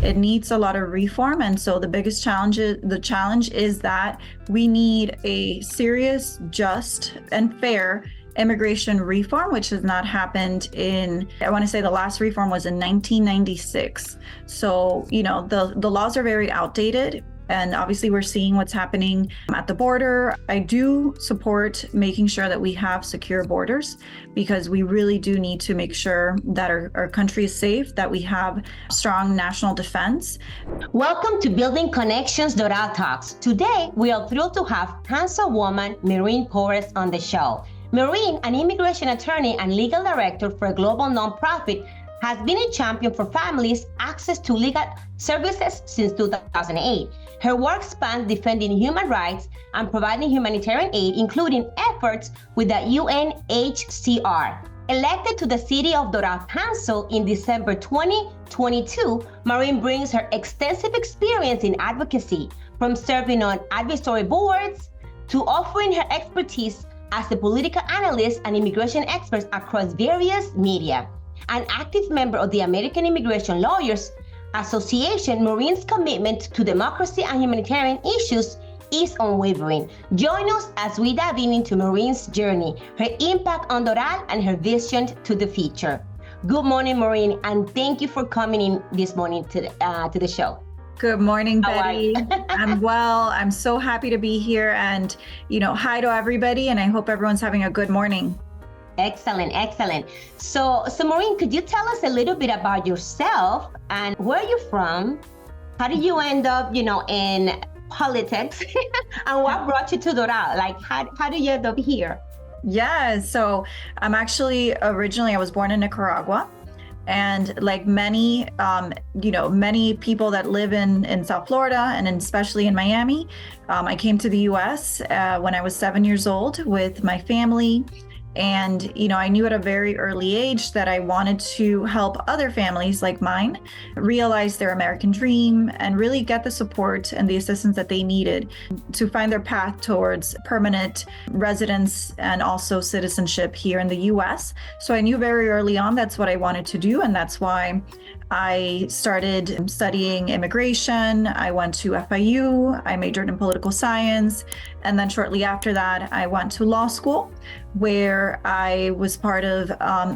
It needs a lot of reform. And so the biggest challenge is that we need a serious, just, and fair immigration reform, which has not happened I want to say the last reform was in 1996. So, the laws are very outdated. And obviously we're seeing what's happening at the border. I do support making sure that we have secure borders, because we really do need to make sure that our country is safe, that we have strong national defense. Welcome to Building Connections Doral Talks. Today, we are thrilled to have Councilwoman Maureen Porras on the show. Maureen, an immigration attorney and legal director for a global nonprofit, has been a champion for families' access to legal services since 2008. Her work spans defending human rights and providing humanitarian aid, including efforts with the UNHCR. Elected to the City of Doral Council in December 2022, Maureen brings her extensive experience in advocacy, from serving on advisory boards to offering her expertise as a political analyst and immigration expert across various media. An active member of the American Immigration Lawyers Association, Maureen's commitment to democracy and humanitarian issues is unwavering. Join us as we dive into Maureen's journey, her impact on Doral, and her vision to the future. Good morning, Maureen, and thank you for coming in this morning to the show. Good morning, Betty. I'm well. I'm so happy to be here, and hi to everybody, and I hope everyone's having a good morning. Excellent. So Maureen, could you tell us a little bit about yourself and where you're from? How did you end up, in politics? And what brought you to Doral? Like, how did you end up here? Yeah, so I'm actually I was born in Nicaragua. And like many people that live in South Florida and especially in Miami, I came to the U.S. When I was 7 years old with my family. And, I knew at a very early age that I wanted to help other families like mine realize their American dream and really get the support and the assistance that they needed to find their path towards permanent residence and also citizenship here in the U.S. So I knew very early on that's what I wanted to do. And that's why I started studying immigration. I went to FIU. I majored in political science. And then shortly after that, I went to law school, where I was part of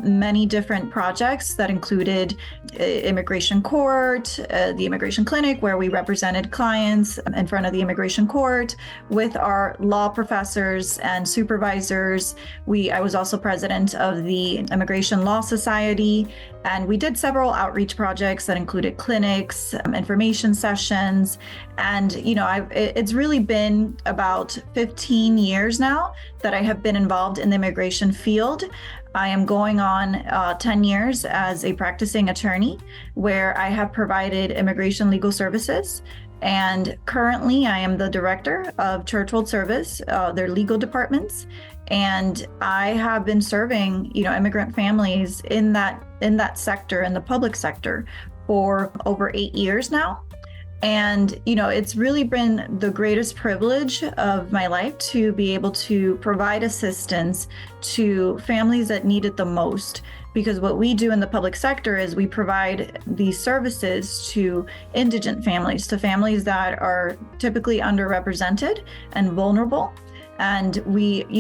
many different projects that included immigration court, the immigration clinic, where we represented clients in front of the immigration court with our law professors and supervisors. I was also president of the Immigration Law Society, and we did several outreach projects that included clinics, information sessions, and it's really been about 15 years now that I have been involved in the immigration field. I am going on 10 years as a practicing attorney, where I have provided immigration legal services. And currently I am the director of Church World Service, their legal departments. And I have been serving, immigrant families in that sector, in the public sector, for over 8 years now. And, it's really been the greatest privilege of my life to be able to provide assistance to families that need it the most. Because what we do in the public sector is we provide these services to indigent families, to families that are typically underrepresented and vulnerable. And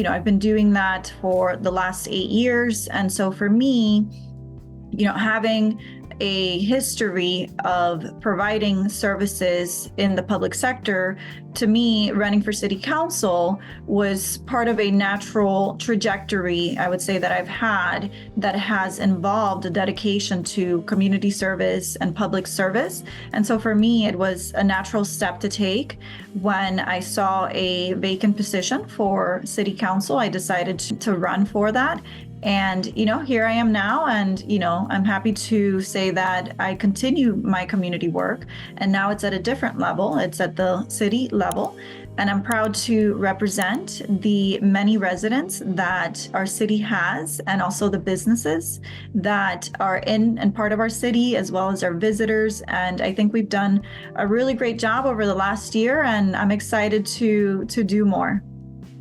I've been doing that for the last 8 years. And so for me, having a history of providing services in the public sector, to me, running for city council was part of a natural trajectory, I would say, that I've had that has involved a dedication to community service and public service. And so for me, it was a natural step to take. When I saw a vacant position for city council, I decided to run for that. And, here I am now, and, I'm happy to say that I continue my community work, and now it's at a different level. It's at the city level, and I'm proud to represent the many residents that our city has, and also the businesses that are in and part of our city, as well as our visitors. And I think we've done a really great job over the last year, and I'm excited to do more.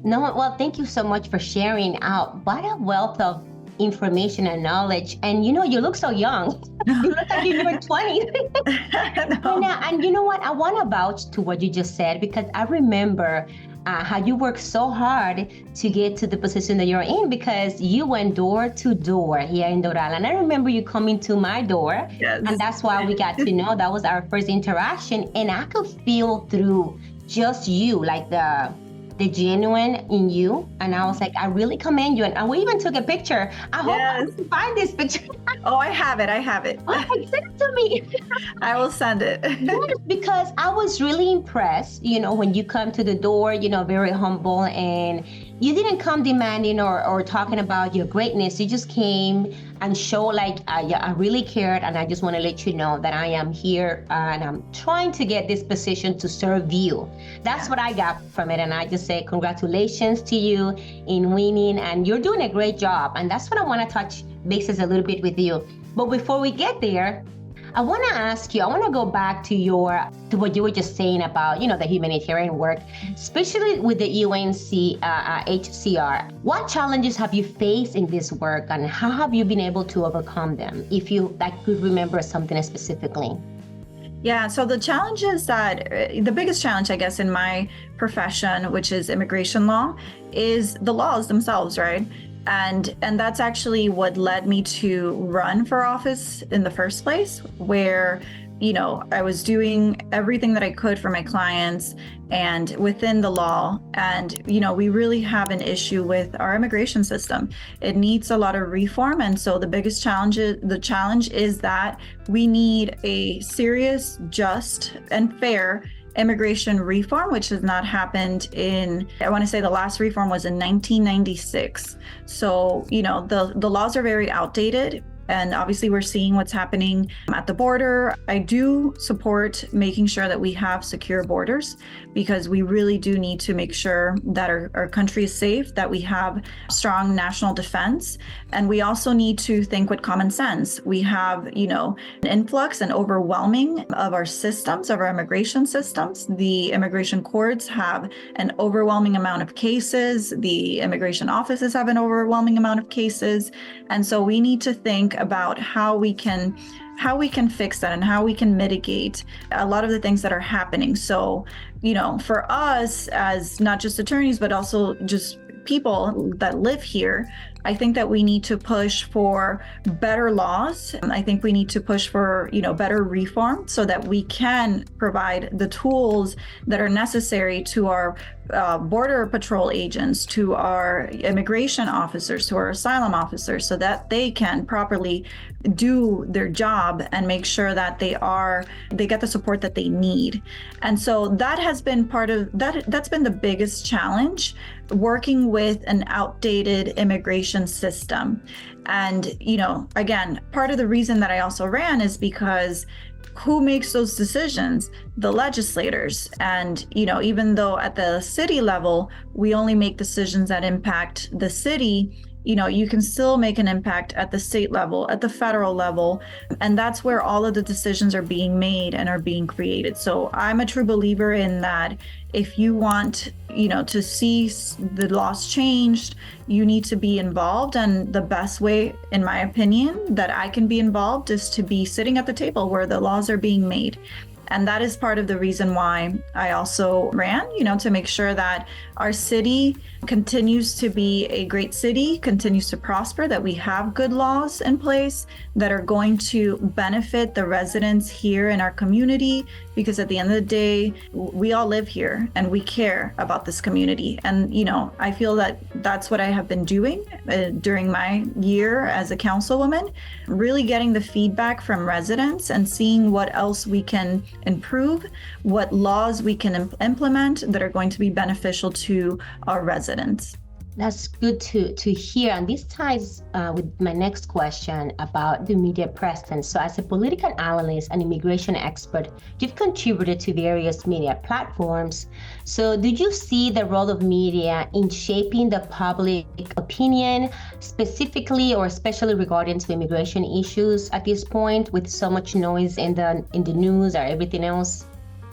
No, well, thank you so much for sharing out. What a wealth of information and knowledge. And you know, you look so young. You look like you're in your 20s. No. And you know what? I want to vouch to what you just said, because I remember how you worked so hard to get to the position that you're in, because you went door to door here in Doral. And I remember you coming to my door. Yes. And that's why we got to know. That was our first interaction. And I could feel through just you, like the genuine in you. And I was like, I really commend you. And we even took a picture. I hope I can find this picture. Oh, I have it. Oh, send it to me. I will send it. Yes, because I was really impressed, you know, when you come to the door, you know, very humble, and you didn't come demanding or talking about your greatness. You just came and showed like, I really cared, and I just want to let you know that I am here and I'm trying to get this position to serve you. That's what I got from it. And I just say congratulations to you in winning, and you're doing a great job. And that's what I want to touch bases a little bit with you. But before we get there, I want to ask you, I want to go back to what you were just saying about, you know, the humanitarian work, especially with the UNC HCR. What challenges have you faced in this work, and how have you been able to overcome them, if you could remember something specifically? Yeah, so the challenge is that the biggest challenge, I guess, in my profession, which is immigration law, is the laws themselves, right? And that's actually what led me to run for office in the first place, where, you know, I was doing everything that I could for my clients and within the law. And, you know, we really have an issue with our immigration system. It needs a lot of reform. And so the biggest challenge is that we need a serious, just, and fair immigration reform, which has not happened I want to say the last reform was in 1996. So, you know, the laws are very outdated. And obviously we're seeing what's happening at the border. I do support making sure that we have secure borders, because we really do need to make sure that our country is safe, that we have strong national defense. And we also need to think with common sense. We have, you know, an influx and overwhelming of our systems, of our immigration systems. The immigration courts have an overwhelming amount of cases. The immigration offices have an overwhelming amount of cases. And so we need to think about how we can fix that and how we can mitigate a lot of the things that are happening. So, you know, for us as not just attorneys, but also just people that live here, I think that we need to push for better laws. I think we need to push for, you know, better reform so that we can provide the tools that are necessary to our border patrol agents, to our immigration officers, to our asylum officers, so that they can properly do their job and make sure that they get the support that they need. And so that has been that's been the biggest challenge, working with an outdated immigration system. And, you know, again, part of the reason that I also ran is because who makes those decisions? The legislators. And, you know, even though at the city level, we only make decisions that impact the city, you know, you can still make an impact at the state level, at the federal level. And that's where all of the decisions are being made and are being created. So I'm a true believer in that. If you want, you know, to see the laws changed, you need to be involved. And the best way, in my opinion, that I can be involved is to be sitting at the table where the laws are being made. And that is part of the reason why I also ran, you know, to make sure that our city continues to be a great city, continues to prosper, that we have good laws in place that are going to benefit the residents here in our community. Because at the end of the day, we all live here and we care about this community. And, you know, I feel that that's what I have been doing during my year as a councilwoman, really getting the feedback from residents and seeing what else we can improve, what laws we can implement that are going to be beneficial to our residents. That's good to hear. And this ties with my next question about the media presence. So as a political analyst and immigration expert, you've contributed to various media platforms. So did you see the role of media in shaping the public opinion, specifically or especially regarding to immigration issues at this point, with so much noise in the news or everything else?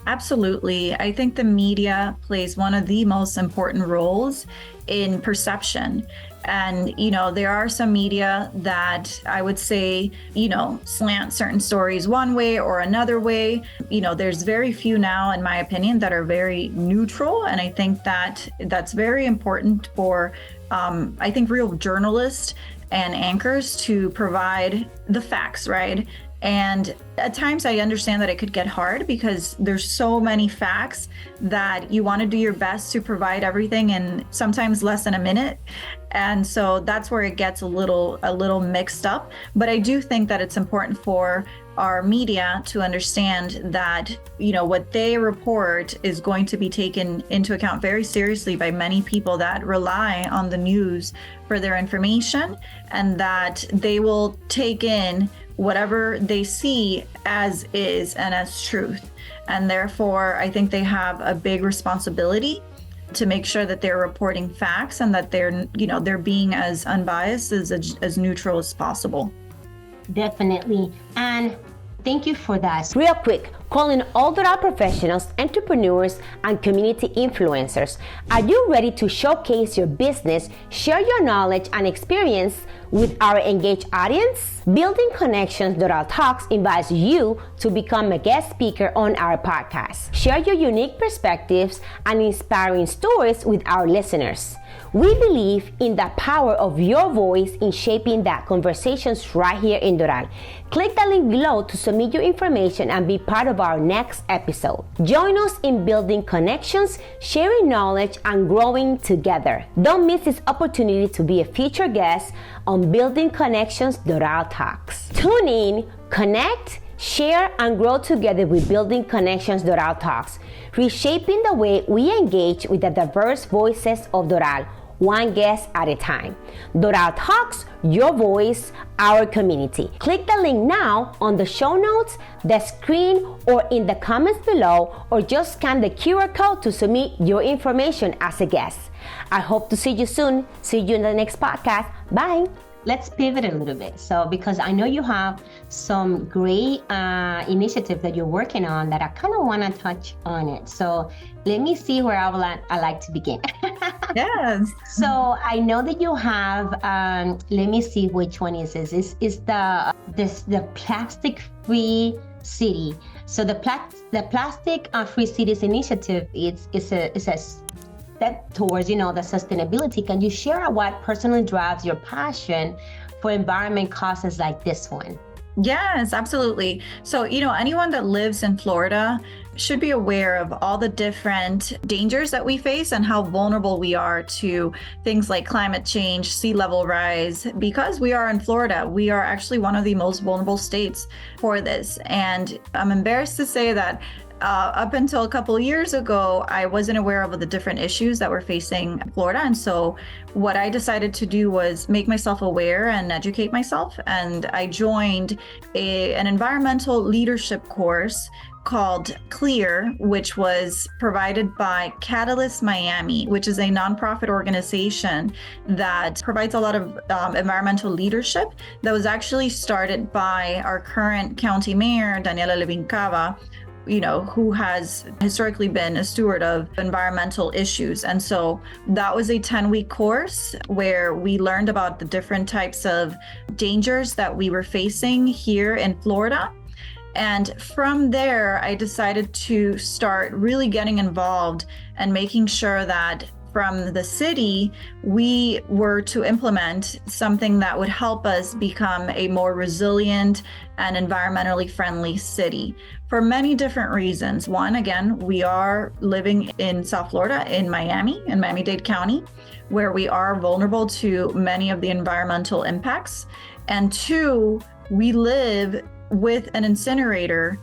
Absolutely. I think the media plays one of the most important roles in perception. And, there are some media that I would say, slant certain stories one way or another way. There's very few now, in my opinion, that are very neutral. And I think that that's very important for, I think, real journalists and anchors to provide the facts, right? And at times I understand that it could get hard because there's so many facts that you want to do your best to provide everything in sometimes less than a minute. And so that's where it gets a little mixed up. But I do think that it's important for our media to understand that, what they report is going to be taken into account very seriously by many people that rely on the news for their information, and that they will take in whatever they see as is and as truth. And therefore, I think they have a big responsibility to make sure that they're reporting facts and that they're being as unbiased, as neutral as possible. Definitely. And thank you for that. Real quick, calling all Doral professionals, entrepreneurs, and community influencers. Are you ready to showcase your business, share your knowledge and experience with our engaged audience? Building Connections Doral Talks invites you to become a guest speaker on our podcast. Share your unique perspectives and inspiring stories with our listeners. We believe in the power of your voice in shaping the conversations right here in Doral. Click the link below to submit your information and be part of our next episode. Join us in building connections, sharing knowledge, and growing together. Don't miss this opportunity to be a featured guest on Building Connections Doral Talks. Tune in, connect, share, and grow together with Building Connections Doral Talks, reshaping the way we engage with the diverse voices of Doral, one guest at a time. Doral Talks, your voice, our community. Click the link now on the show notes, the screen, or in the comments below, or just scan the QR code to submit your information as a guest. I hope to see you soon. See you in the next podcast. Bye. Let's pivot a little bit. So, because I know you have some great initiatives that you're working on that I kind of want to touch on it. So let me see where I like to begin. Yes. So I know that you have, let me see which one is this. This is the plastic-free city. So the plastic-free cities initiative is a step towards, the sustainability. Can you share what personally drives your passion for environment causes like this one? Yes, absolutely. So, anyone that lives in Florida should be aware of all the different dangers that we face and how vulnerable we are to things like climate change, sea level rise. Because we are in Florida, we are actually one of the most vulnerable states for this. And I'm embarrassed to say that up until a couple of years ago, I wasn't aware of the different issues that we're facing in Florida. And so what I decided to do was make myself aware and educate myself. And I joined an environmental leadership course called CLEAR, which was provided by Catalyst Miami, which is a nonprofit organization that provides a lot of environmental leadership that was actually started by our current county mayor, Daniela Levincava, who has historically been a steward of environmental issues. And so that was a 10-week course where we learned about the different types of dangers that we were facing here in Florida. And from there, I decided to start really getting involved and making sure that from the city, we were to implement something that would help us become a more resilient and environmentally friendly city for many different reasons. One, again, we are living in South Florida, in Miami-Dade County, where we are vulnerable to many of the environmental impacts. And two, we live with an incinerator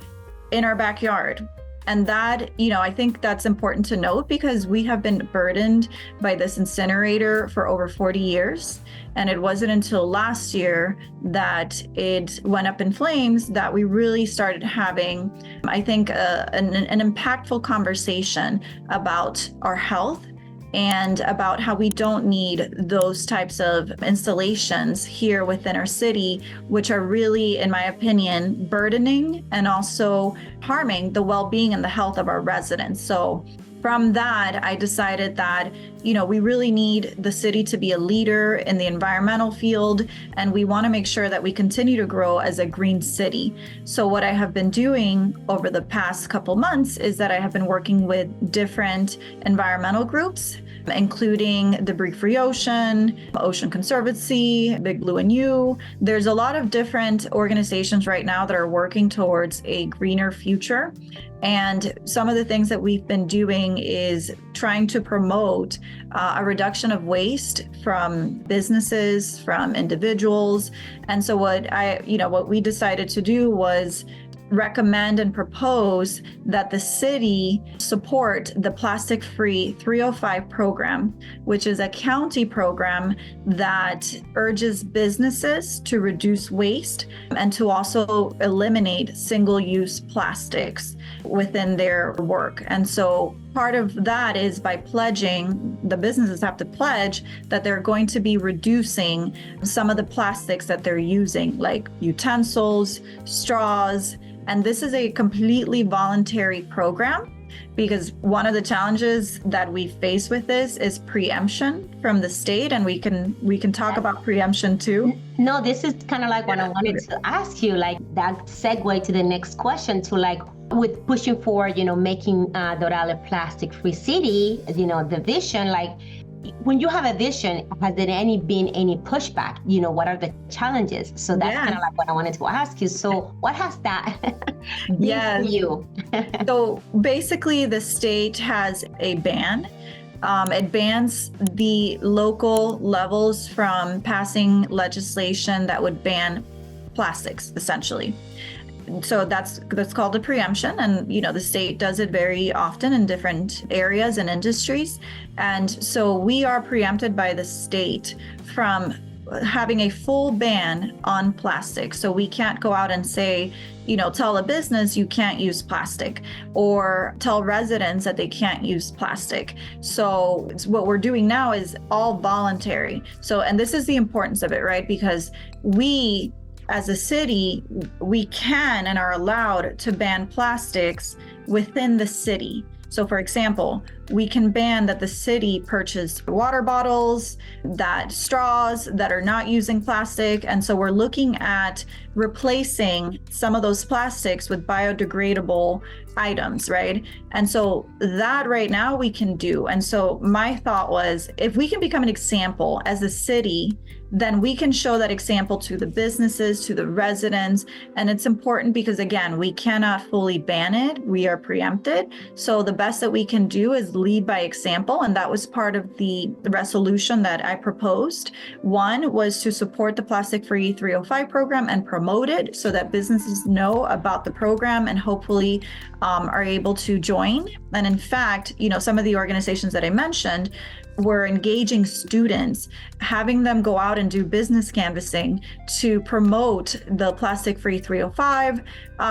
in our backyard. And that, I think that's important to note because we have been burdened by this incinerator for over 40 years. And it wasn't until last year that it went up in flames that we really started having, I think, an impactful conversation about our health and about how we don't need those types of installations here within our city, which are really, in my opinion, burdening and also harming the well-being and the health of our residents. So from that, I decided that, we really need the city to be a leader in the environmental field, and we want to make sure that we continue to grow as a green city. So what I have been doing over the past couple months is that I have been working with different environmental groups, including the Debris Free Ocean, Ocean Conservancy, Big Blue and You. There's a lot of different organizations right now that are working towards a greener future. And some of the things that we've been doing is trying to promote a reduction of waste from businesses, from individuals. And so what we decided to do was recommend and propose that the city support the Plastic Free 305 program, which is a county program that urges businesses to reduce waste and to also eliminate single-use plastics within their work. And so part of that is by pledging, the businesses have to pledge that they're going to be reducing some of the plastics that they're using, like utensils, straws. And this is a completely voluntary program, because one of the challenges that we face with this is preemption from the state, and we can talk about preemption too. No, this is kind of like what I wanted to ask you, like that segue to the next question, to like with pushing forward, making Doral a plastic-free city, the vision, like when you have a vision, has there been any pushback? What are the challenges? So that's kind of like what I wanted to ask you. So what has that been for you? So basically the state has a ban. It bans the local levels from passing legislation that would ban plastics, essentially. So that's called a preemption, and the state does it very often in different areas and industries. And so we are preempted by the state from having a full ban on plastic. So we can't go out and say, tell a business you can't use plastic, or tell residents that they can't use plastic. So what we're doing now is all voluntary. So, and this is the importance of it, right? Because we, as a city, we can and are allowed to ban plastics within the city. So for example, we can ban that the city purchase water bottles, that straws that are not using plastic. And so we're looking at replacing some of those plastics with biodegradable items, right? And so that right now we can do. And so my thought was, if we can become an example as a city, then we can show that example to the businesses, to the residents. And it's important because, again, we cannot fully ban it. We are preempted. So the best that we can do is lead by example. And that was part of the resolution that I proposed. One was to support the Plastic Free 305 program and promote it so that businesses know about the program and hopefully are able to join. And in fact, some of the organizations that I mentioned were engaging students, having them go out and do business canvassing to promote the Plastic Free 305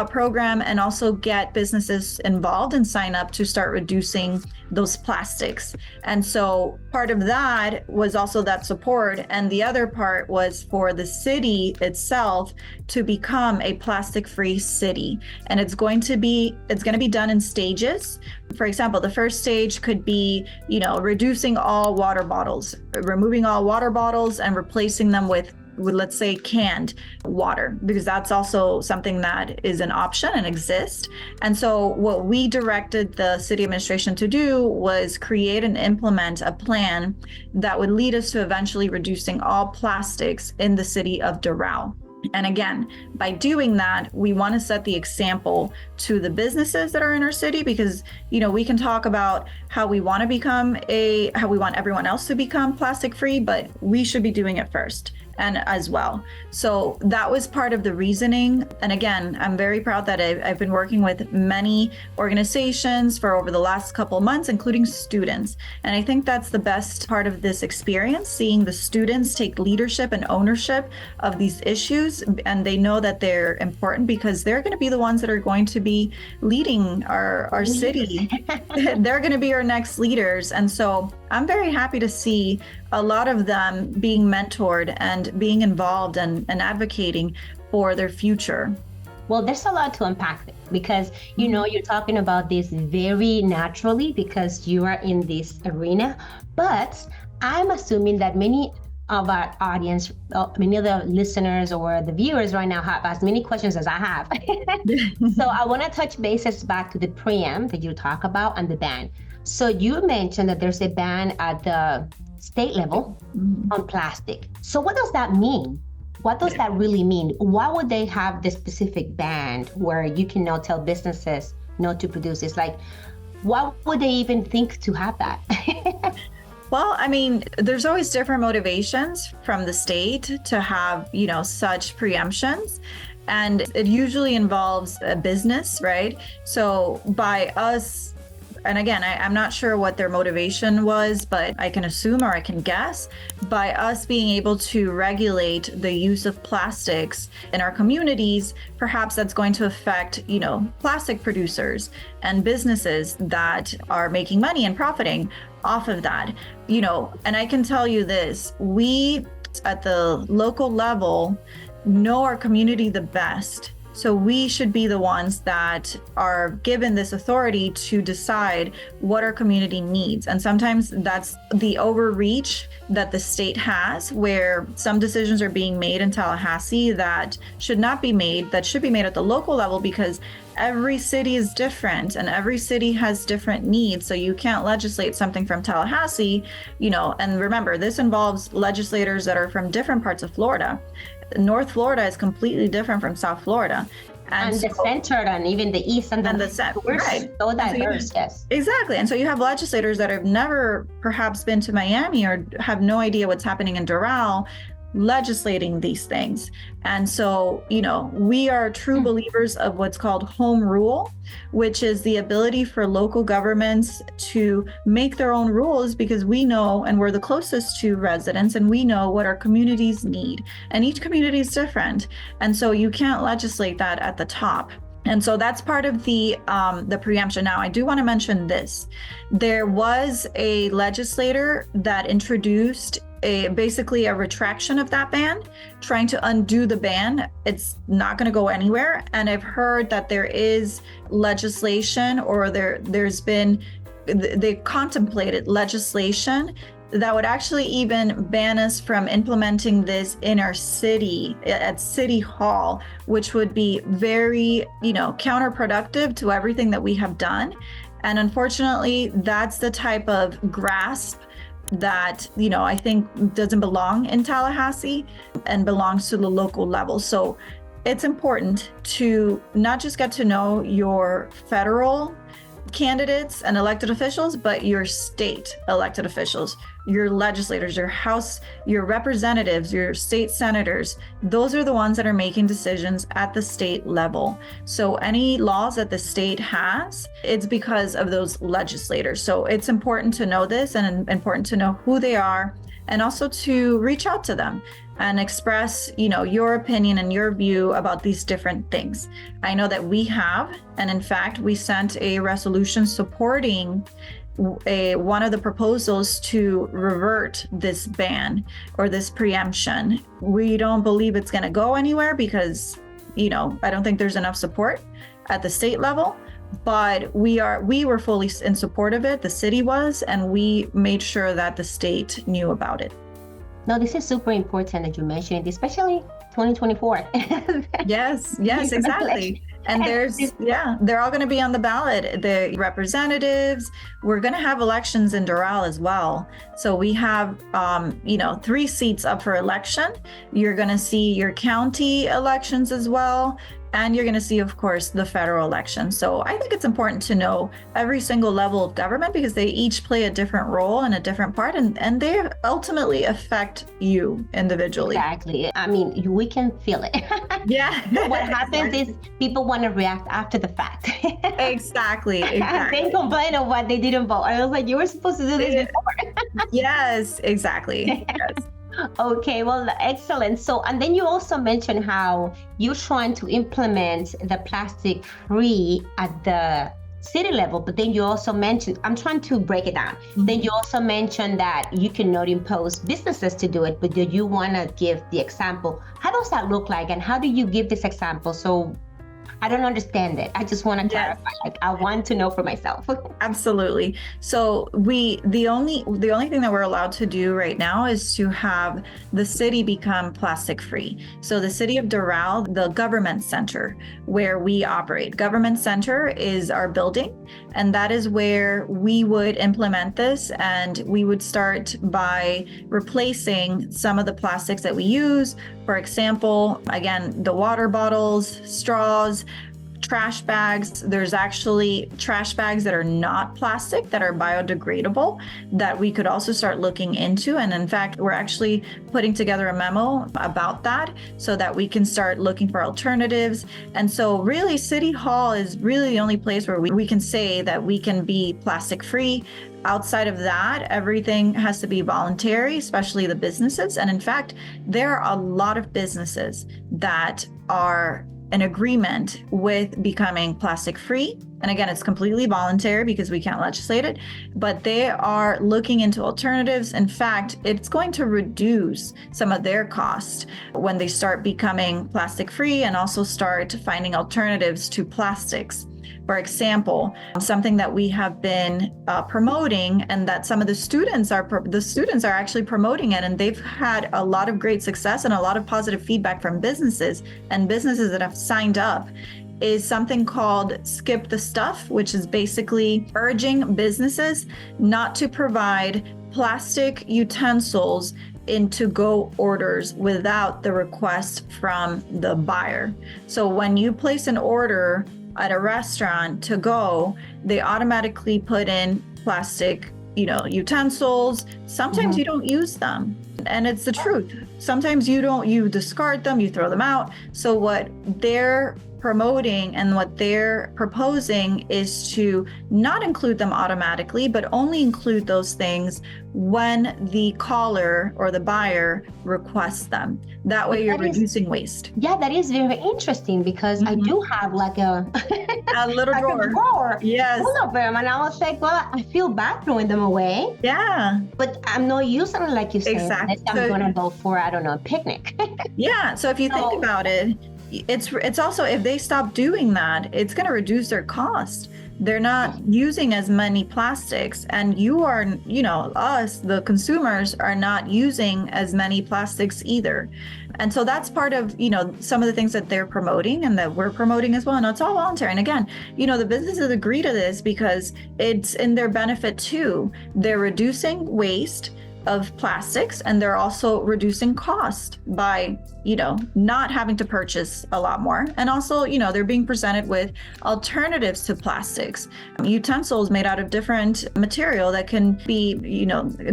program, and also get businesses involved and sign up to start reducing those plastics. And so part of that was also that support. And the other part was for the city itself to become a plastic-free city. And it's going to be done in stages. For example, the first stage could be, reducing all water bottles, removing all water bottles and replacing them with let's say canned water, because that's also something that is an option and exists. And so what we directed the city administration to do was create and implement a plan that would lead us to eventually reducing all plastics in the city of Doral. And again, by doing that, we want to set the example to the businesses that are in our city, because, we can talk about how we want everyone else to become plastic free, but we should be doing it first. And as well. So that was part of the reasoning. And again, I'm very proud that I've been working with many organizations for over the last couple of months, including students. And I think that's the best part of this experience, seeing the students take leadership and ownership of these issues. And they know that they're important because they're going to be the ones that are going to be leading our city. They're going to be our next leaders. And so I'm very happy to see a lot of them being mentored and being involved and advocating for their future. Well, there's a lot to unpack because, you know, you're talking about this very naturally because you are in this arena, but I'm assuming that many of our audience, many of the listeners or the viewers right now have as many questions as I have. So I want to touch bases back to the preamp that you talk about and the ban. So you mentioned that there's a ban at the state level on plastic. So what does that mean? What does that really mean? Why would they have this specific ban where you can now tell businesses not to produce this? Like, why would they even think to have that? Well, I mean, there's always different motivations from the state to have, you know, such preemptions. And it usually involves a business, right? So by us, and again, I'm not sure what their motivation was, but I can assume or I can guess, by us being able to regulate the use of plastics in our communities, perhaps that's going to affect, you know, plastic producers and businesses that are making money and profiting off of that, you know. And I can tell you this, we at the local level know our community the best. So we should be the ones that are given this authority to decide what our community needs. And sometimes that's the overreach that the state has, where some decisions are being made in Tallahassee that should not be made, that should be made at the local level, because every city is different and every city has different needs. So you can't legislate something from Tallahassee, you know, and remember, this involves legislators that are from different parts of Florida. North Florida is completely different from South Florida. And the center and even the east and the center, right. So diverse, yes. Exactly. And so you have legislators that have never perhaps been to Miami or have no idea what's happening in Doral legislating these things. And so, you know, we are true believers of what's called home rule, which is the ability for local governments to make their own rules, because we know, and we're the closest to residents, and we know what our communities need. And each community is different. And so you can't legislate that at the top. And so that's part of the preemption. Now, I do want to mention this. There was a legislator that introduced basically a retraction of that ban, trying to undo the ban. It's not going to go anywhere. And I've heard that there is legislation, or they contemplated legislation that would actually even ban us from implementing this in our city, at City Hall, which would be very, you know, counterproductive to everything that we have done. And unfortunately, that's the type of grasp that, you know, I think doesn't belong in Tallahassee and belongs to the local level. So it's important to not just get to know your federal candidates and elected officials, but your state elected officials, your legislators, your House, your representatives, your state senators. Those are the ones that are making decisions at the state level. So any laws that the state has, it's because of those legislators. So it's important to know this, and important to know who they are, and also to reach out to them and express, you know, your opinion and your view about these different things. I know that we have, and in fact, we sent a resolution supporting one of the proposals to revert this ban or this preemption. We don't believe it's going to go anywhere because, you know, I don't think there's enough support at the state level. But we were fully in support of it. The city was, and we made sure that the state knew about it. No, this is super important that you mentioned it, especially 2024. Yes, exactly. And they're all going to be on the ballot. The representatives, we're going to have elections in Doral as well. So we have, 3 seats up for election. You're going to see your county elections as well. And you're going to see, of course, the federal election. So I think it's important to know every single level of government, because they each play a different role and a different part, and they ultimately affect you individually. Exactly. I mean, we can feel it. Yeah. What happens is people want to react after the fact. Exactly. They complain of what they didn't vote. I was like, you were supposed to do this before. Yes, exactly. Yes. Okay, well, excellent. So, and then you also mentioned how you're trying to implement the plastic free at the city level, but then you also mentioned, I'm trying to break it down. Mm-hmm. Then you also mentioned that you cannot impose businesses to do it, but do you want to give the example? How does that look like, and how do you give this example? So I don't understand it. I just want to clarify. Like, I want to know for myself. Absolutely. So the only thing that we're allowed to do right now is to have the city become plastic free. So the city of Doral, the government center where we operate, government center is our building, and that is where we would implement this. And we would start by replacing some of the plastics that we use. For example, again, the water bottles, straws, trash bags. There's actually trash bags that are not plastic, that are biodegradable, that we could also start looking into. And in fact, we're actually putting together a memo about that so that we can start looking for alternatives. And so really, City Hall is really the only place where we can say that we can be plastic free. Outside of that, everything has to be voluntary, especially the businesses. And in fact, there are a lot of businesses that are in agreement with becoming plastic free. And again, it's completely voluntary because we can't legislate it, but they are looking into alternatives. In fact, it's going to reduce some of their cost when they start becoming plastic free and also start finding alternatives to plastics. For example, something that we have been promoting, and that some of the students are actually promoting it, and they've had a lot of great success and a lot of positive feedback from businesses that have signed up, is something called Skip the Stuff, which is basically urging businesses not to provide plastic utensils in to-go orders without the request from the buyer. So when you place an order at a restaurant to go, they automatically put in plastic, utensils. Sometimes you don't use them. And it's the truth. Sometimes you discard them, you throw them out. So what they're promoting and what they're proposing is to not include them automatically, but only include those things when the caller or the buyer requests them. That way you're reducing waste. Yeah, that is very interesting because I do have like a little like drawer. A drawer Yes. full of them, and I was like, well, I feel bad throwing them away. Yeah. But I'm not using them like you said. Exactly. I'm gonna go for, I don't know, a picnic. Yeah. So if you think about it, it's also, if they stop doing that, it's going to reduce their cost. They're not using as many plastics, and us, the consumers, are not using as many plastics either. And so that's part of, some of the things that they're promoting and that we're promoting as well. And it's all voluntary. And again, the businesses agree to this because it's in their benefit too. They're reducing waste of plastics, and they're also reducing cost by not having to purchase a lot more. And also they're being presented with alternatives to plastics, utensils made out of different material that can be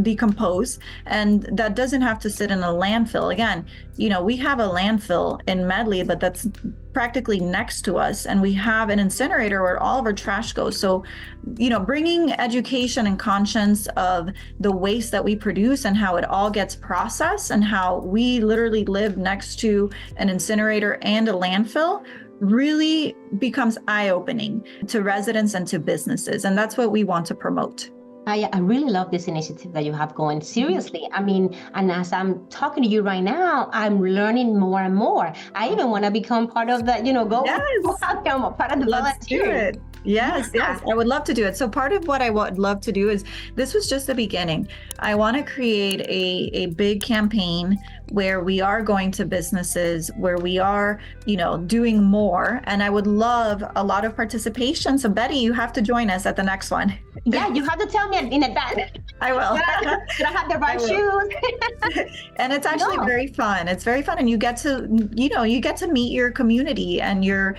decomposed, and that doesn't have to sit in a landfill. Again, we have a landfill in Medley, but that's practically next to us, and we have an incinerator where all of our trash goes. So bringing education and conscience of the waste that we produce and how it all gets processed, and how we literally live next to an incinerator and a landfill, really becomes eye-opening to residents and to businesses. And that's what we want to promote. I really love this initiative that you have going. Seriously. I mean, and as I'm talking to you right now, I'm learning more and more. I even want to become part of the, go out there, part of the volunteers. Yes, I would love to do it. So part of what I would love to do is, this was just the beginning. I want to create a big campaign where we are going to businesses, where we are, doing more. And I would love a lot of participation. So Betty, you have to join us at the next one. Yeah, you have to tell me in advance. I will. Should I have the right shoes? And it's actually very fun. It's very fun, and you get to, meet your community and your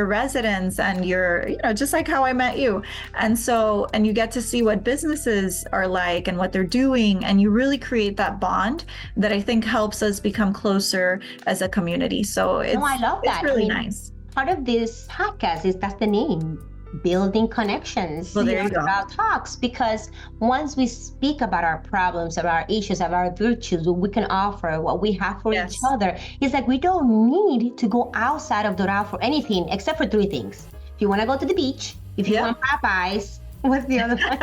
residents and your, just like how I met you. And so, and you get to see what businesses are like and what they're doing, and you really create that bond that I think helps us become closer as a community. So I love that. It's really nice. Part of this podcast that's the name. Building connections. Well, there you go. About talks, because once we speak about our problems, about our issues, about our virtues, what we can offer, what we have for each other, it's like we don't need to go outside of Doral for anything except for three things. If you want to go to the beach, If you Yep. want Popeyes, what's the other one?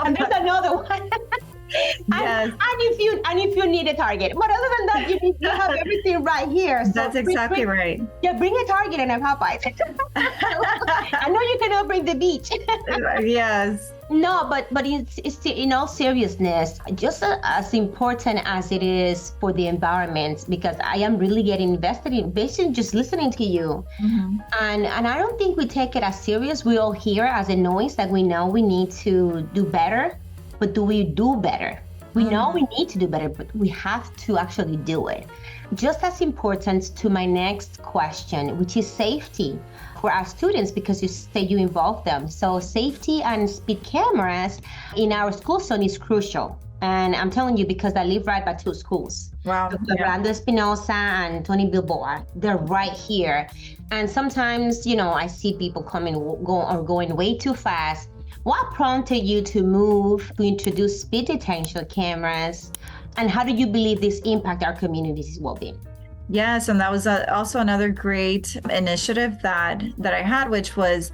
And there's another one. Yes. And if you need a Target, but other than that, you have everything right here. So That's exactly right. Yeah, bring a Target and a Popeyes. I know you cannot bring the beach. Yes. No, but it's in all seriousness, just as important as it is for the environment, because I am really getting invested in basically just listening to you. Mm-hmm. And I don't think we take it as serious. We all hear as a noise that we know we need to do better, but do we do better? We know we need to do better, but we have to actually do it. Just as important to my next question, which is safety for our students, because you say you involve them. So safety and speed cameras in our school zone is crucial. And I'm telling you, because I live right by two schools. Wow. Orlando Espinosa and Tony Bilboa, they're right here. And sometimes, I see people going way too fast. What prompted you to move to introduce speed detection cameras? And how do you believe this impact our community's well-being? Yes, and that was also another great initiative that I had, which was,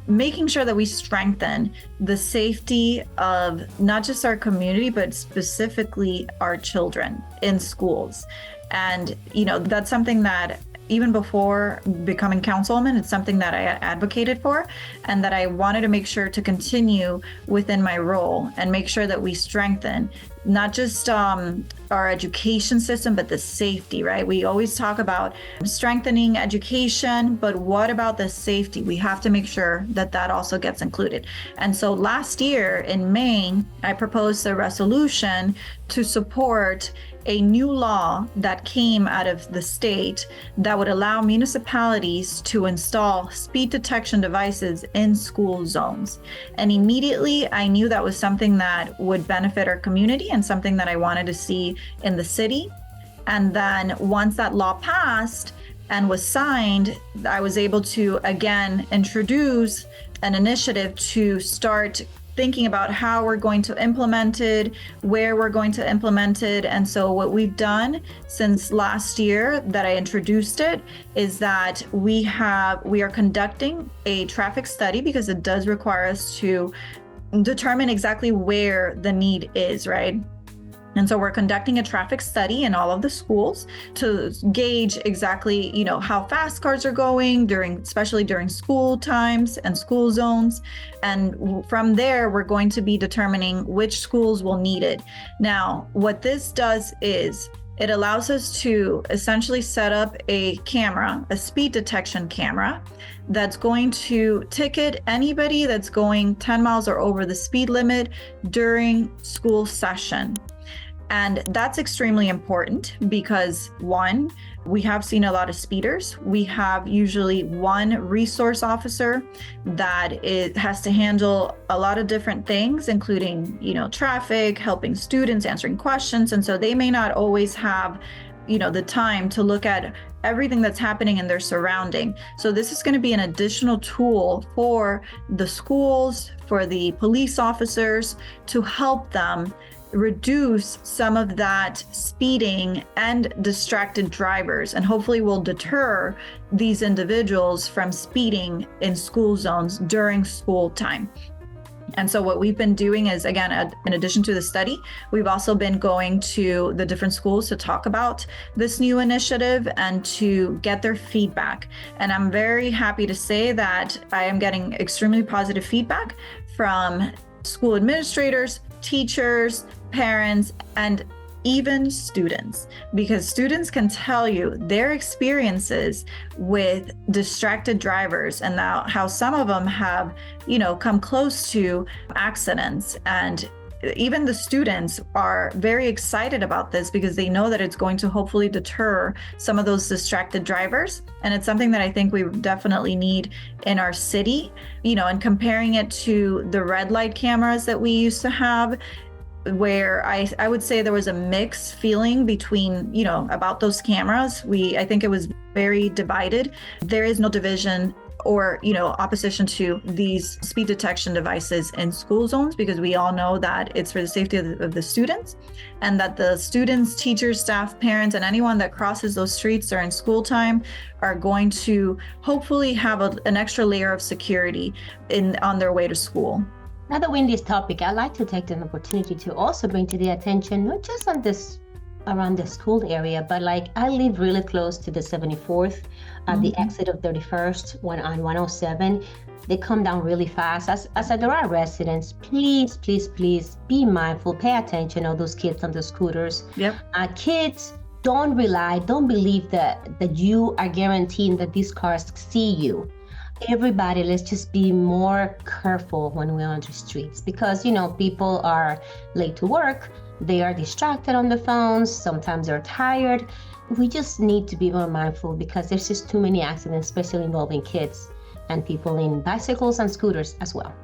making sure that we strengthen the safety of not just our community, but specifically our children in schools. And, that's something that even before becoming councilwoman, it's something that I advocated for and that I wanted to make sure to continue within my role and make sure that we strengthen not just our education system, but the safety, right? We always talk about strengthening education, but what about the safety? We have to make sure that that also gets included. And so last year in May, I proposed a resolution to support a new law that came out of the state that would allow municipalities to install speed detection devices in school zones. And immediately I knew that was something that would benefit our community and something that I wanted to see in the city. And then once that law passed and was signed, I was able to again introduce an initiative to start thinking about how we're going to implement it, where we're going to implement it. And so what we've done since last year that I introduced it is that we are conducting a traffic study, because it does require us to determine exactly where the need is, right? And so we're conducting a traffic study in all of the schools to gauge exactly, how fast cars are going especially during school times and school zones. And from there, we're going to be determining which schools will need it. Now, what this does is it allows us to essentially set up a speed detection camera that's going to ticket anybody that's going 10 miles or over the speed limit during school session. And that's extremely important because, one, we have seen a lot of speeders. We have usually one resource officer that has to handle a lot of different things, including, traffic, helping students, answering questions. And so they may not always have, the time to look at everything that's happening in their surrounding. So this is going to be an additional tool for the schools, for the police officers, to help them reduce some of that speeding and distracted drivers, and hopefully will deter these individuals from speeding in school zones during school time. And so what we've been doing is, again, in addition to the study, we've also been going to the different schools to talk about this new initiative and to get their feedback. And I'm very happy to say that I am getting extremely positive feedback from school administrators, teachers, parents, and even students, because students can tell you their experiences with distracted drivers and how some of them have, come close to accidents. And even the students are very excited about this because they know that it's going to hopefully deter some of those distracted drivers. And it's something that I think we definitely need in our city, and comparing it to the red light cameras that we used to have, where I would say there was a mixed feeling between, about those cameras. I think it was very divided. There is no division or, opposition to these speed detection devices in school zones, because we all know that it's for the safety of the students, and that the students, teachers, staff, parents, and anyone that crosses those streets during school time are going to hopefully have an extra layer of security on their way to school. Now that we're in this topic, I'd like to take an opportunity to also bring to the attention, not just on this around the school area, but like I live really close to the 74th, the exit of 31st, on 107. They come down really fast. As a Doral residents, please, please, please be mindful, pay attention to those kids on the scooters. Yep. Kids, don't believe that you are guaranteeing that these cars see you. Everybody, let's just be more careful when we're on the streets, because people are late to work, they are distracted on the phones, sometimes they're tired. We just need to be more mindful, because there's just too many accidents, especially involving kids and people in bicycles and scooters as well.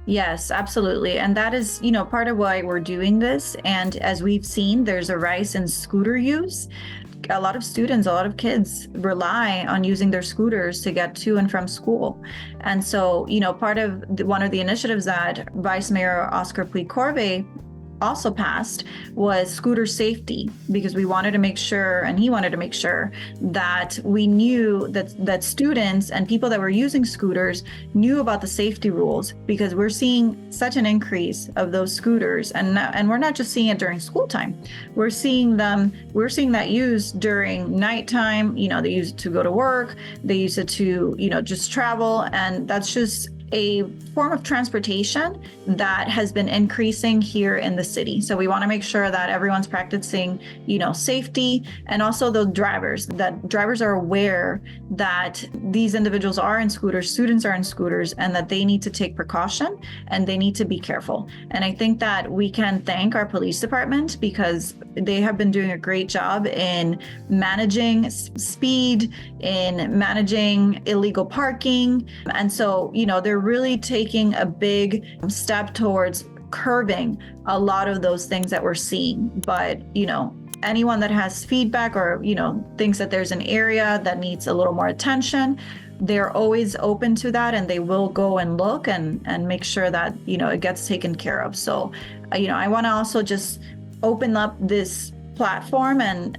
Yes, absolutely. And that is, part of why we're doing this. And as we've seen, there's a rise in scooter use. A lot of students, a lot of kids rely on using their scooters to get to and from school. And so, part of one of the initiatives that Vice Mayor Oscar Puig-Corbe also passed was scooter safety, because we wanted to make sure, and he wanted to make sure, that we knew that students and people that were using scooters knew about the safety rules, because we're seeing such an increase of those scooters, and we're not just seeing it during school time. We're seeing that used during nighttime. They use it to go to work, they use it to just travel, and that's just a form of transportation that has been increasing here in the city. So we want to make sure that everyone's practicing, safety, and also the that drivers are aware that these individuals are in scooters, students are in scooters, and that they need to take precaution and they need to be careful. And I think that we can thank our police department, because they have been doing a great job in managing speed, in managing illegal parking. And so, they're really taking a big step towards curbing a lot of those things that we're seeing. But, anyone that has feedback or, thinks that there's an area that needs a little more attention, they're always open to that, and they will go and look and make sure that, it gets taken care of. So, I want to also just open up this platform and,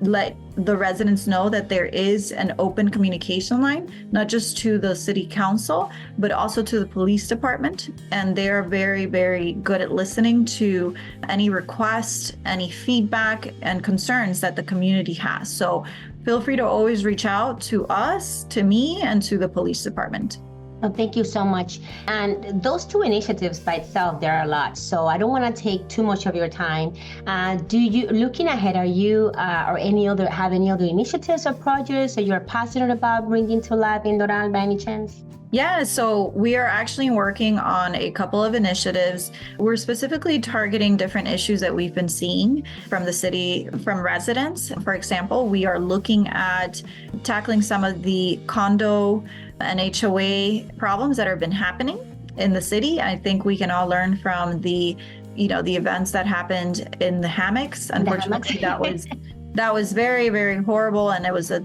let the residents know that there is an open communication line, not just to the city council, but also to the police department. And they're very, very good at listening to any requests, any feedback, and concerns that the community has. So feel free to always reach out to us, to me, and to the police department. Oh, thank you so much. And those two initiatives by itself, there are a lot. So I don't want to take too much of your time. Looking ahead, are you have any other initiatives or projects that you're passionate about bringing to life in Doral by any chance? Yeah, so we are actually working on a couple of initiatives. We're specifically targeting different issues that we've been seeing from the city, from residents. For example, we are looking at tackling some of the condo and HOA problems that have been happening in the city. I think we can all learn from the events that happened in the hammocks. Unfortunately, that was very, very horrible, and it was a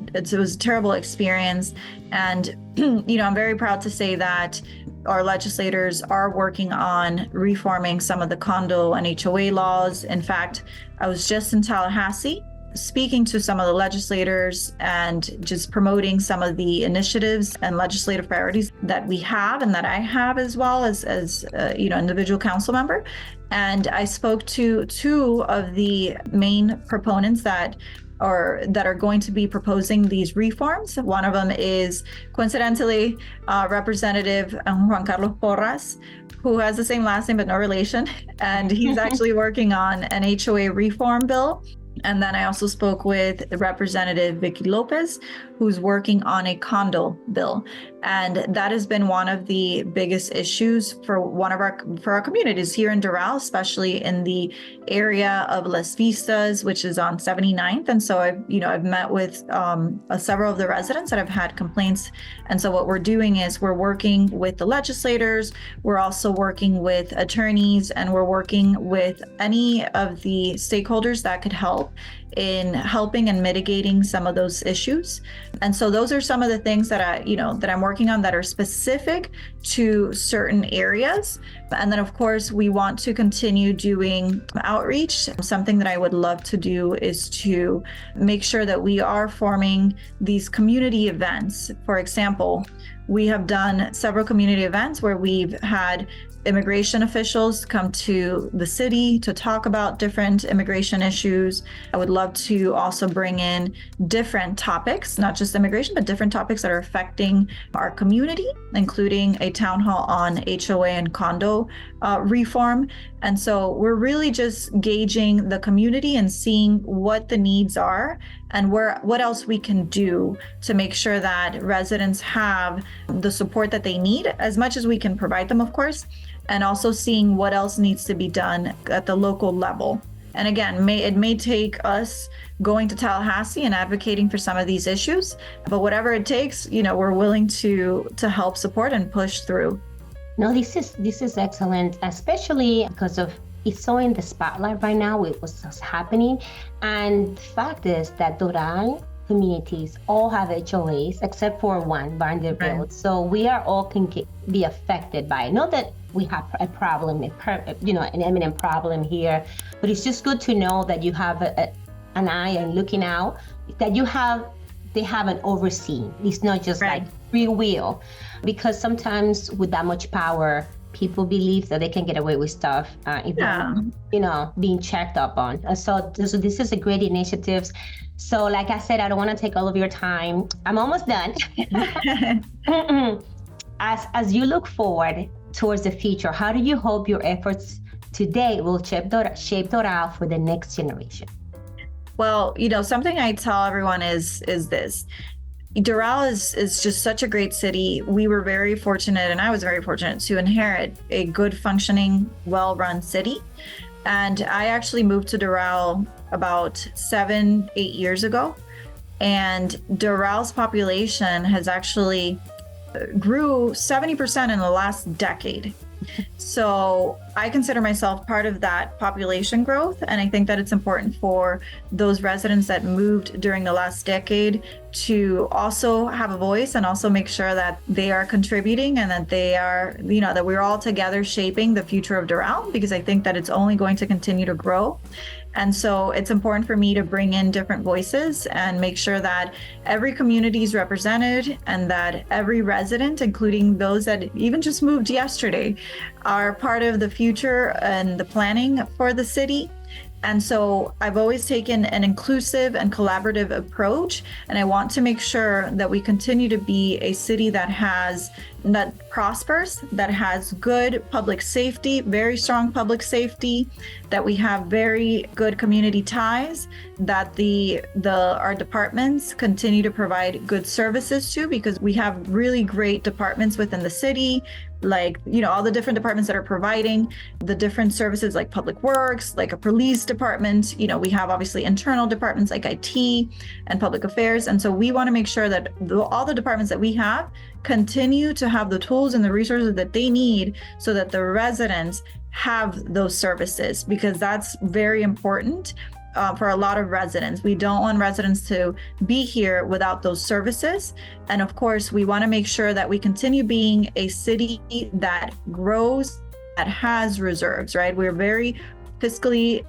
terrible experience. And I'm very proud to say that our legislators are working on reforming some of the condo and HOA laws. In fact, I was just in Tallahassee speaking to some of the legislators and just promoting some of the initiatives and legislative priorities that we have, and that I have as well as individual council member. And I spoke to two of the main proponents that are going to be proposing these reforms. One of them is, coincidentally, Representative Juan Carlos Porras, who has the same last name but no relation, and he's actually working on an HOA reform bill. And then I also spoke with Representative Vicky Lopez, who's working on a condo bill. And that has been one of the biggest issues for our communities here in Doral, especially in the area of Las Vistas, which is on 79th. And so I've met with several of the residents that have had complaints. And so what we're doing is we're working with the legislators, we're also working with attorneys, and we're working with any of the stakeholders that could help in helping and mitigating some of those issues. And so those are some of the things that I'm working on that are specific to certain areas. And then of course, we want to continue doing outreach. Something that I would love to do is to make sure that we are forming these community events. For example, we have done several community events where we've had immigration officials come to the city to talk about different immigration issues. I would love to also bring in different topics, not just immigration, but different topics that are affecting our community, including a town hall on HOA and condo reform. And so we're really just gauging the community and seeing what the needs are and what else we can do to make sure that residents have the support that they need, as much as we can provide them, of course, and also seeing what else needs to be done at the local level. And again, it may take us going to Tallahassee and advocating for some of these issues, but whatever it takes, we're willing to help support and push through. No, this is excellent, especially because it's so in the spotlight right now with what's happening. And the fact is that Doral communities all have HOAs except for one, Vanderbilt. Right. So we are all can be affected by it. Not that we have a problem, an imminent problem here, but it's just good to know that you have an eye and looking out, that they have an overseeing. It's not just right. like free will, because sometimes with that much power, people believe that they can get away with stuff if they're, being checked up on. So this is a great initiative. So like I said, I don't want to take all of your time. I'm almost done. As you look forward towards the future, how do you hope your efforts today will shape Doral for the next generation? Well, something I tell everyone is this. Doral is just such a great city. We were very fortunate, and I was very fortunate to inherit a good functioning, well-run city. And I actually moved to Doral about 7-8 years ago. And Doral's population has actually grew 70% in the last decade. So I consider myself part of that population growth. And I think that it's important for those residents that moved during the last decade to also have a voice and also make sure that they are contributing and that they are, that we're all together shaping the future of Doral, because I think that it's only going to continue to grow. And so it's important for me to bring in different voices and make sure that every community is represented and that every resident, including those that even just moved yesterday, are part of the future and the planning for the city. And so I've always taken an inclusive and collaborative approach, and I want to make sure that we continue to be a city that prospers, that has good public safety, very strong public safety, that we have very good community ties, that our departments continue to provide good services to, because we have really great departments within the city, like, all the different departments that are providing the different services, like public works, like a police department. We have obviously internal departments like IT and public affairs. And so we want to make sure that all the departments that we have continue to have the tools and the resources that they need so that the residents have those services, because that's very important. For a lot of residents. We don't want residents to be here without those services. And of course, we want to make sure that we continue being a city that grows, that has reserves, right? We're very fiscally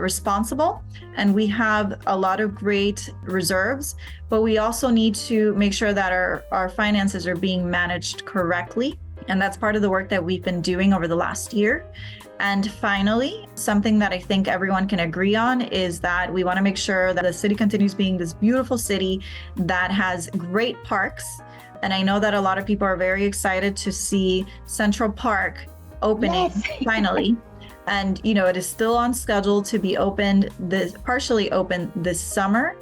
responsible, and we have a lot of great reserves, but we also need to make sure that our finances are being managed correctly. And that's part of the work that we've been doing over the last year. And finally, something that I think everyone can agree on is that we want to make sure that the city continues being this beautiful city that has great parks. And I know that a lot of people are very excited to see Central Park opening finally. And, it is still on schedule to be partially opened this summer.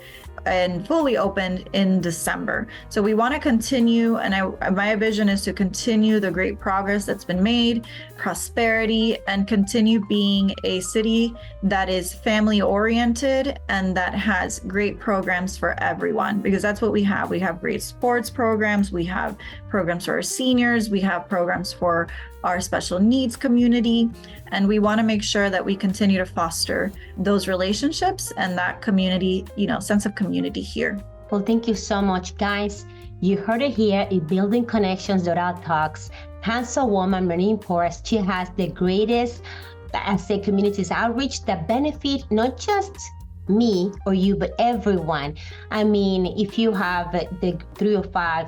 and fully opened in December. So we want to continue, and my vision is to continue the great progress that's been made, prosperity, and continue being a city that is family oriented and that has great programs for everyone, because that's what we have. We have great sports programs, we have programs for our seniors, we have programs for our special needs community, and we want to make sure that we continue to foster those relationships and that community, sense of community here. Well, thank you so much, guys. You heard it here in Building Connections Doral Talks. Councilwoman Maureen Porras, she has the greatest, communities outreach that benefit not just me or you, but everyone. I mean, if you have the 305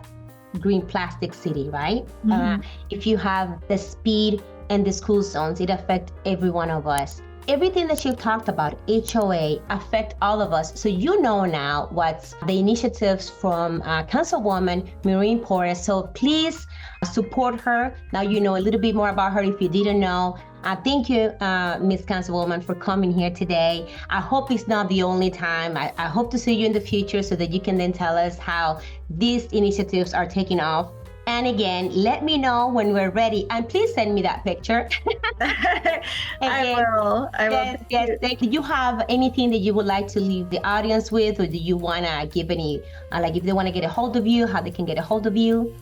green plastic city, right? Mm-hmm. If you have the speed and the school zones, it affects every one of us. Everything that you talked about, HOA, affect all of us. So you know now what's the initiatives from Councilwoman Maureen Porras. So please support her. Now you know a little bit more about her if you didn't know. Thank you, Ms. Councilwoman, for coming here today. I hope it's not the only time. I hope to see you in the future so that you can then tell us how these initiatives are taking off. And again, let me know when we're ready, and please send me that picture. I will. Yes. Thank you. Do you have anything that you would like to leave the audience with, or do you want to give any, if they want to get a hold of you, how they can get a hold of you?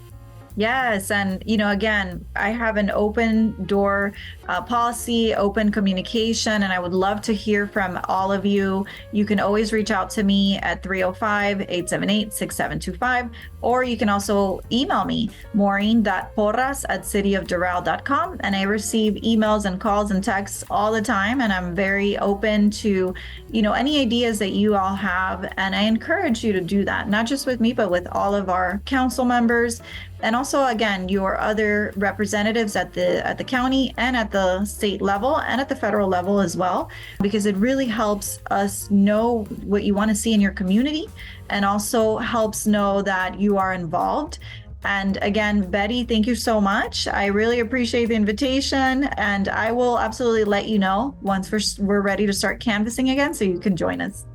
Yes. And, again, I have an open door policy, open communication, and I would love to hear from all of you. You can always reach out to me at 305-878-6725, or you can also email me, maureen.porras@cityofdoral.com. And I receive emails and calls and texts all the time. And I'm very open to, any ideas that you all have. And I encourage you to do that, not just with me, but with all of our council members. And also, again, your other representatives at the county and at the state level and at the federal level as well, because it really helps us know what you want to see in your community, and also helps know that you are involved. And again, Betty, thank you so much. I really appreciate the invitation, and I will absolutely let you know once we're ready to start canvassing again, so you can join us.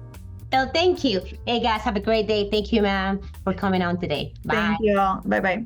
Oh, thank you. Hey guys, have a great day. Thank you, ma'am, for coming on today. Bye. Thank you all. Bye-bye.